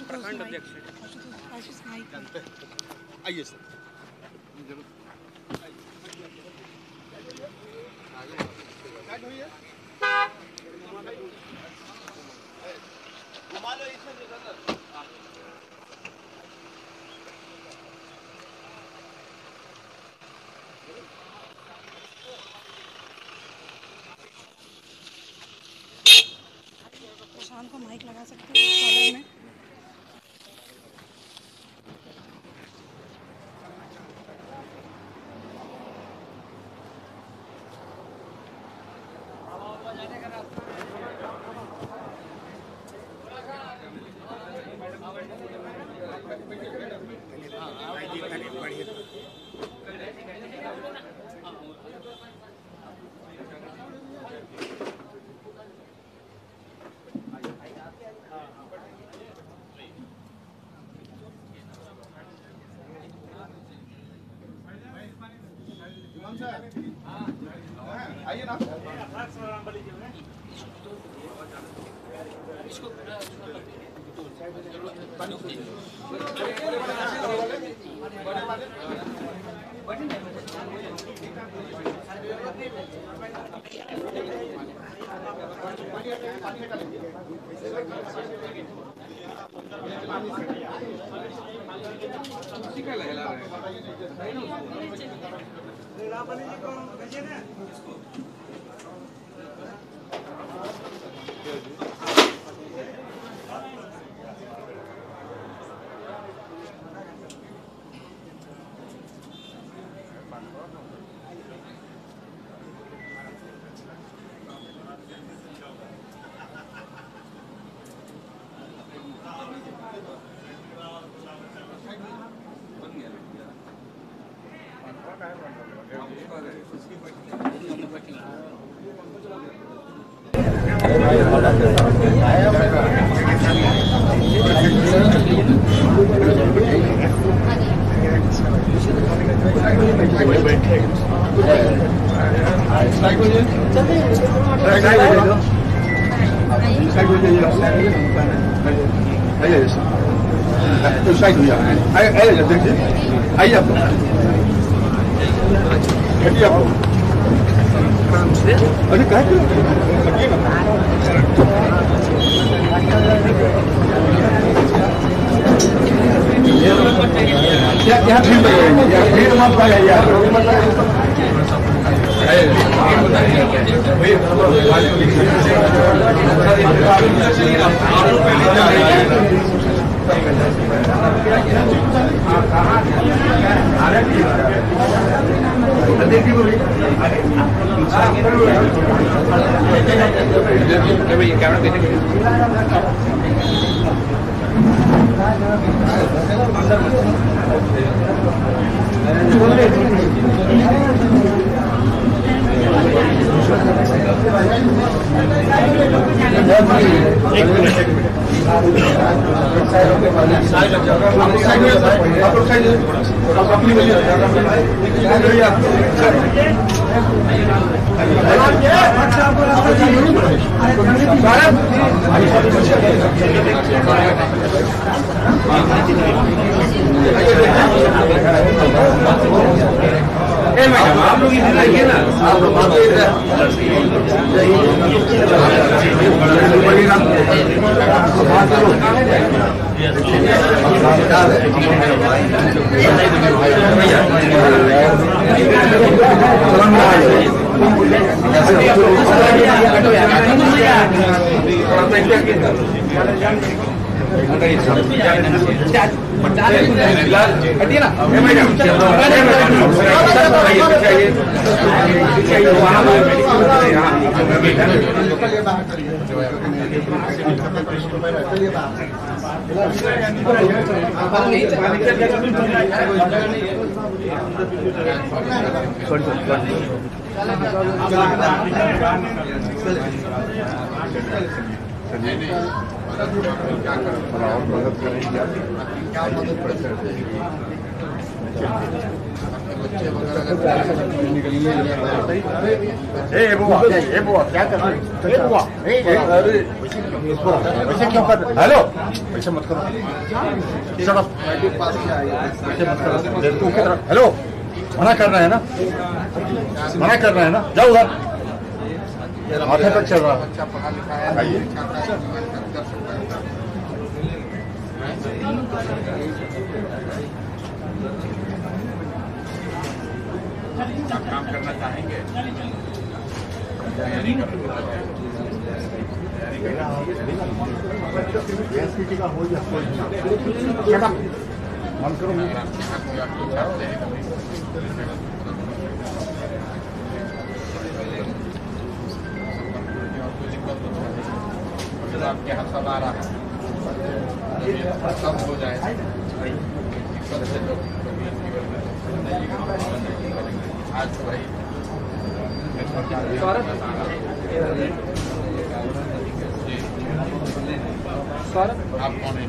प्रखंड अध्यक्ष आइए सर जरूर घुमा लो इसमें प्रशांत को माइक लगा सकते हैं कॉलर में। आइए ना अरे क्या भीड़ मत पाया यार आप लोग इधर आइए ना, आप लोग क्या मदद करेंगे, क्या मदद ए बुआ क्या कर रहे हो? बुआ वैसे क्यों कर रहे? हेलो वैसे मत करो, वैसे मत करो। हेलो मना कर रहे हैं ना, मना कर रहे हैं ना, जाओ उधर, माथे तक चल रहा है। आइए काम करना चाहेंगे? मन करो आपके यहाँ सब आ रहा है, सब हो जाए। आज तो भाई आप कौन है?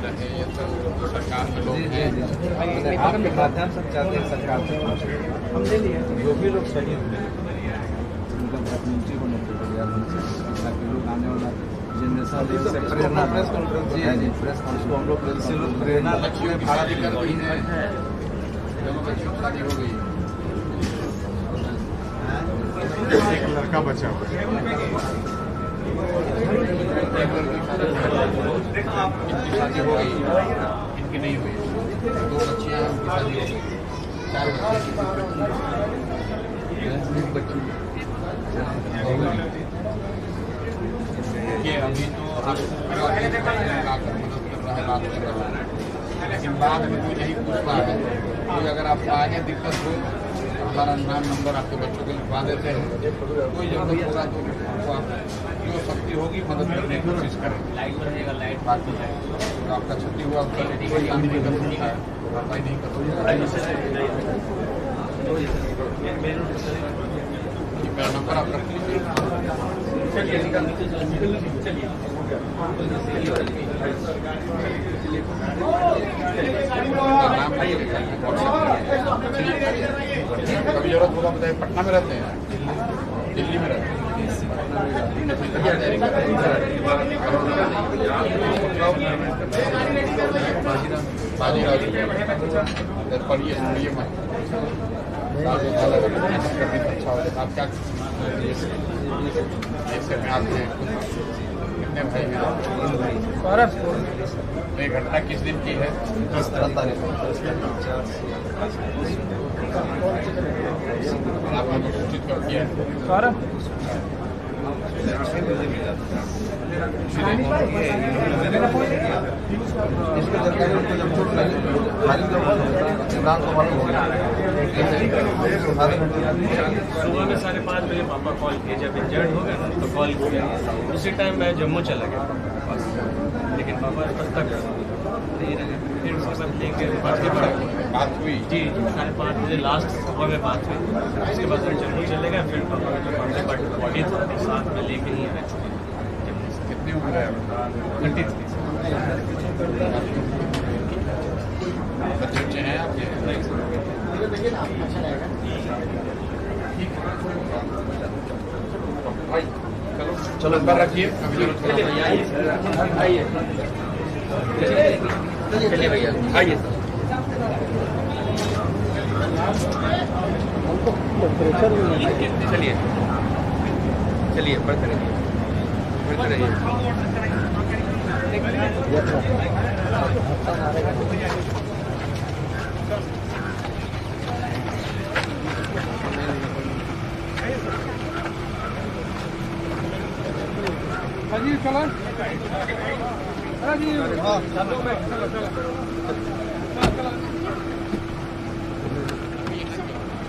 रहे ये तो सरकार के लोग हैं, आपके माध्यम से चाहते हैं सरकार से हम ले लिए जो भी लोग सही ताकि लोग आने वाला जनरेशन से प्रेरणा प्रेस उसको हम लोग प्रेरणा लक्ष्यों की शादी कर रही है, शादी हो गई, एक लड़का बचा शादी हो गई, इनकी नहीं हुई, 2 बच्चियां उनकी शादी हो गई, 4 बच्चे ये अभी तो मदद कर रहा है, बात कर रहा है, लेकिन बाद में कोई नहीं पूछ रहा है कि अगर आपको आगे दिक्कत हो हमारा नाम नंबर आपके बच्चों को लिखवा देते हैं, कोई जरूरत होगा तो आप जो शक्ति होगी मदद करने की कोशिश करें। लाइट रहेगा, लाइट बात हो जाएगी, तो आपका छुट्टी हुआ कोई काम नहीं कर सकता है, भरपाई नहीं कर सकता। मेरा नंबर आप रख लीजिए, कभी जरूरत होगा बताइए। पटना में रहते हैं, दिल्ली में रहते हैं, पढ़िए सुनिए मत, अच्छा हो जाए। आप क्या ऐसे में आते हैं? कितने भाई ये घटना किस दिन की है? 10 तारीख। आपने तो सूचित कर दिया है। इसको जानकारी उनको जब छूट लगी इमरान को मालूम हो गया। सुबह में 5:30 बजे पापा कॉल किए, जब इंजर्ड हो गया तो कॉल किया, उसी टाइम मैं जम्मू चला गया बस, लेकिन पापा बस तक फिर उसके बाद लेके बात हुई जी 5:30 बजे लास्ट सुबह में बात हुई। उसके बाद फिर जम्मू चले गए, फिर पापा का जो बर्थडे पार्टी बॉडी था साथ में लेके ही आए। कितनी उम्र है? 33 बच्चे हैं आपके? चलो नंबर रखिए, कभी जरूरत आइए चलिए भैया आइए चलिए चलिए बढ़ते रहिए। राजीव चलो, राजीव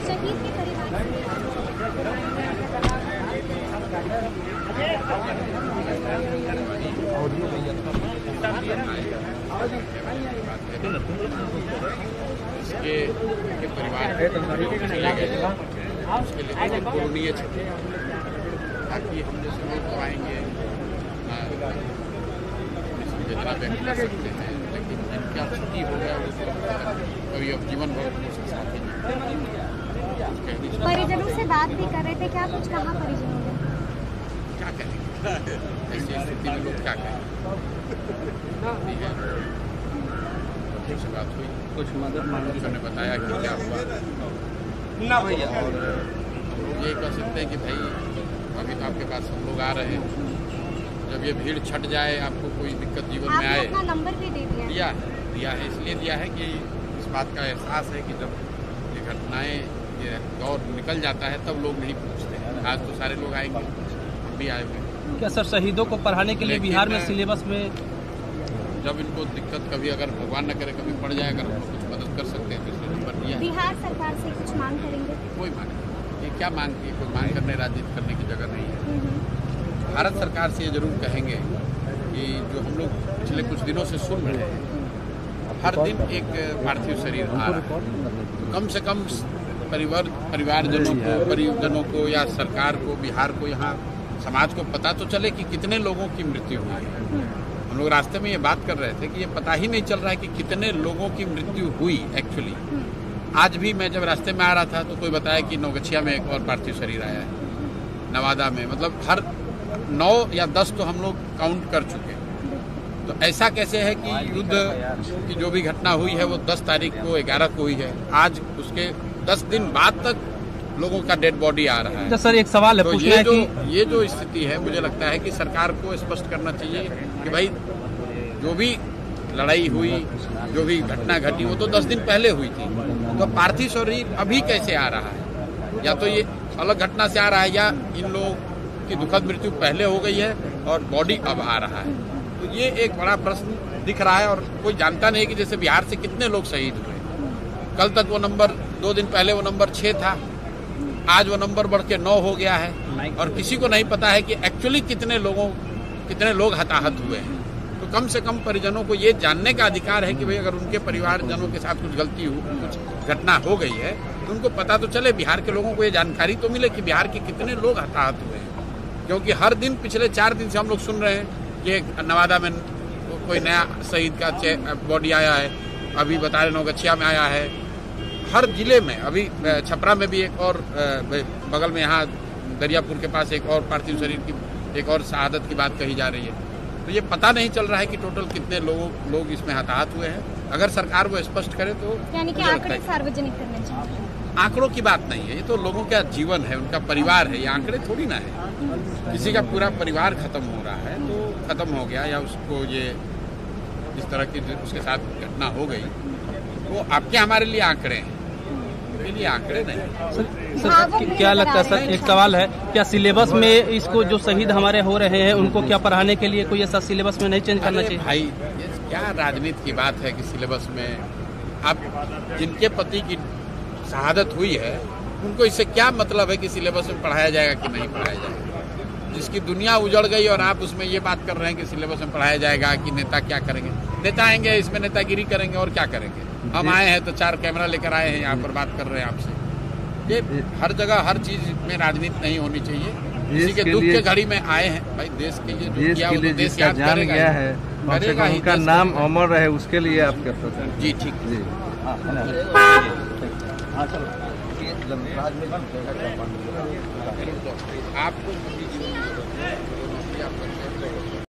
शहीद के परिवार इसके परिवार चले गए उसके लिए पुरानी छुट्टी ताकि हम जैसे लोग तो आएंगे जितना व्यक्त कर सकते हैं, लेकिन जिनका छुट्टी हो गया वो कभी अब जीवन भर उसके साथ ही परिजनों से बात भी कर रहे थे, क्या कुछ कहा परिजनों ने? क्या कहेंगे ऐसी स्थिति में लोग क्या कहेंगे? से बात हुई, कुछ मदद मांगी, ने बताया कि क्या हुआ और ये कह सकते हैं कि भाई अभी तो आपके पास हम लोग आ रहे हैं, जब ये भीड़ छट जाए, आपको कोई दिक्कत जीवन में आए, अपना नंबर भी दे दिया है इसलिए दिया है कि इस बात का एहसास है कि जब ये घटनाएं ये दौर निकल जाता है तब लोग नहीं पूछते हैं। आज तो सारे लोग आएंगे, हम भी आए हुए। क्या सर शहीदों को पढ़ाने के लिए बिहार में सिलेबस में जब इनको दिक्कत कभी अगर भगवान न करे कभी पड़ जाए, अगर उनको कुछ मदद कर सकते हैं तो इसलिए नंबर दिया। बिहार सरकार से कुछ मांग करेंगे? कोई मांग नहीं, ये क्या मांग की, कोई मांग करने राजनीति करने की जगह नहीं है। भारत सरकार से ये जरूर कहेंगे कि जो हम लोग पिछले कुछ दिनों से सुन रहे हैं, हर दिन एक पार्थिव शरीर आ रहा है, तो कम से कम परिजनों को या सरकार को, बिहार को, यहाँ समाज को पता तो चले कि कितने लोगों की मृत्यु हुई है। हम लोग रास्ते में ये बात कर रहे थे कि ये पता ही नहीं चल रहा है कि कितने लोगों की मृत्यु हुई एक्चुअली। आज भी मैं जब रास्ते में आ रहा था तो कोई बताया कि नौगछिया में एक और पार्थिव शरीर आया है, नवादा में, मतलब हर 9 या 10 तो हम लोग काउंट कर चुके हैं। तो ऐसा कैसे है कि युद्ध की जो भी घटना हुई है वो 10 तारीख को 11 को हुई है, आज उसके 10 दिन बाद तक लोगों का डेड बॉडी आ रहा है। तो सर एक सवाल है, तो ये जो स्थिति है, मुझे लगता है कि सरकार को स्पष्ट करना चाहिए कि भाई जो भी लड़ाई हुई, जो भी घटना घटी, वो तो 10 दिन पहले हुई थी, तो पार्थिव शरीर अभी कैसे आ रहा है? या तो ये अलग घटना से आ रहा है या इन लोगों की दुखद मृत्यु पहले हो गई है और बॉडी अब आ रहा है। तो ये एक बड़ा प्रश्न दिख रहा है और कोई जानता नहीं कि जैसे बिहार से कितने लोग शहीद हुए। कल तक वो नंबर, 2 दिन पहले वो नंबर 6 था, आज वो नंबर बढ़ के 9 हो गया है और किसी को नहीं पता है कि एक्चुअली कितने लोग हताहत हुए हैं। तो कम से कम परिजनों को ये जानने का अधिकार है कि भाई अगर उनके परिवारजनों के साथ कुछ गलती हो, कुछ घटना हो गई है, तो उनको पता तो चले, बिहार के लोगों को ये जानकारी तो मिले कि बिहार के कितने लोग हताहत हुए हैं। क्योंकि हर दिन पिछले 4 दिन से हम लोग सुन रहे हैं कि नवादा में कोई नया शहीद का बॉडी आया है, अभी बता रहे नौगछिया में आया है, हर जिले में, अभी छपरा में भी एक और, बगल में यहाँ दरियापुर के पास एक और पार्थिव शरीर की एक और शहादत की बात कही जा रही है। तो ये पता नहीं चल रहा है कि टोटल कितने लोग इसमें हताहत हुए हैं। अगर सरकार वो स्पष्ट करे तो यानी कि आंकड़े सार्वजनिक करने चाहिए। आंकड़ों की बात नहीं है, ये तो लोगों का जीवन है, उनका परिवार है, ये आंकड़े थोड़ी ना है। किसी का पूरा परिवार खत्म हो रहा है तो खत्म हो गया, या उसको ये इस तरह की उसके साथ घटना हो गई, वो आपके हमारे लिए आंकड़े हैं, उनके लिए आंकड़े नहीं। सर क्या लगता है सर, एक सवाल है, क्या सिलेबस में इसको जो शहीद हमारे हो रहे हैं उनको क्या पढ़ाने के लिए कोई ऐसा सिलेबस में नहीं चेंज करना चाहिए? भाई ये क्या राजनीति की बात है कि सिलेबस में आप जिनके पति की शहादत हुई है उनको इससे क्या मतलब है कि सिलेबस में पढ़ाया जाएगा कि नहीं पढ़ाया जाएगा? जिसकी दुनिया उजड़ गई और आप उसमें ये बात कर रहे हैं कि सिलेबस में पढ़ाया जाएगा कि नेता क्या करेंगे। नेता आएंगे इसमें नेतागिरी करेंगे और क्या करेंगे? हम आए हैं तो 4 कैमरा लेकर आए हैं, यहाँ पर बात कर रहे हैं आपसे। ये हर जगह हर चीज में राजनीति नहीं होनी चाहिए। किसी के दुख के घड़ी में आए हैं, भाई देश के लिए जो किया वो देश याद करेगा ही, उनका नाम अमर रहे, उसके लिए आप क्या सोचते हैं? जी ठीक जी। आपको